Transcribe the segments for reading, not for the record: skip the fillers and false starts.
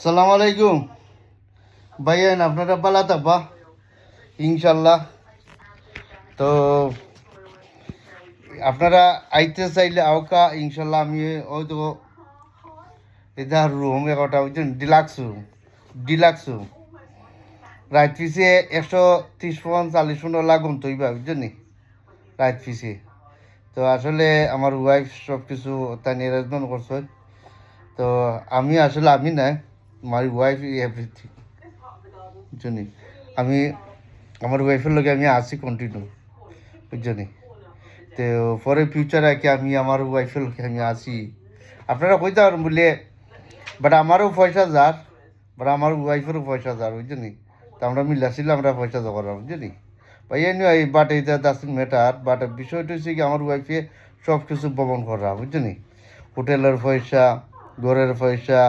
সালাম আলাইকুম ভাইয়ান, আপনারা ভালো থাকবা ইনশাল্লাহ। তো আপনারা আইতে চাইলে আওকা ইনশাল্লাহ। আমি হয়তো এটা রুম একটা বুঝছেন, ডিলাক্স রুম রাইট ফিসে 130-40 লাগুন তৈবা বুঝছেন নি রাইট ফিসে। তো আসলে আমার ওয়াইফ সব কিছু তাই অ্যারেঞ্জমেন্ট করছে। তো আমি নাই, মাই ওয়াইফ এভরিথিং বুঝছেন। আমি আমার ওয়াইফের লগে আমি আসি কন্টিনিউ বুঝছেন। তো পরে ফিউচারে কি আমি আমার ওয়াইফের লগে আমি আসি, আপনারা কইতে পারেন বলে। বাট আমারও পয়সা যার, বাট আমার ওয়াইফেরও পয়সা যার বুঝছেন। তো আমরা মিলাছিল, আমরা পয়সা জোগাড় বুঝছেন ভাই। এই বাট এটা ডাজন্ট ম্যাটার। বাট বিষয়টা হচ্ছে কি আমার ওয়াইফে সব কিছু বহন করা বুঝছেন। হোটেলের পয়সা, ঘরের পয়সা,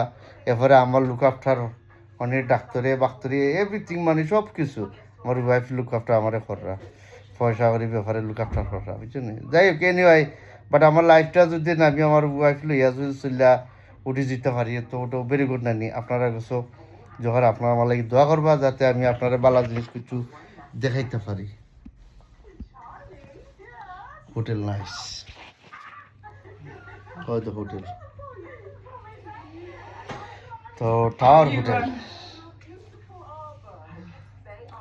এরপরে আমার লুক আফটার মানে ডাক্তারে বাক্তরে এভরিথিং, মানে সব কিছু আমার ওয়াইফ লুক আফটার আমারে করা, পয়সা করি ব্যাপারে লুক আফটার করা বুঝছেন। যাই হোক এনিওয়াই, বাট আমার লাইফটা যদি না আমি আমার ওয়াইফ লইয়া যদি চলিয়া উঠে যেতে পারি তো ওটা ভেরি গুড নানি। আপনারা কাছে যখন আপনারা আমার লাগে দোয়া করবা যাতে আমি আপনারা বালা জিনিস কিছু দেখাইতে পারি। হোটেল নাইস, হয়তো হোটেল তো টাওয়ার হোটেল।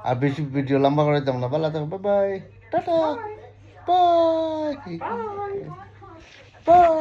আর বেশি ভিডিও লম্বা করে দাম না, ভালো থাকো, bye bye, tata, bye bye.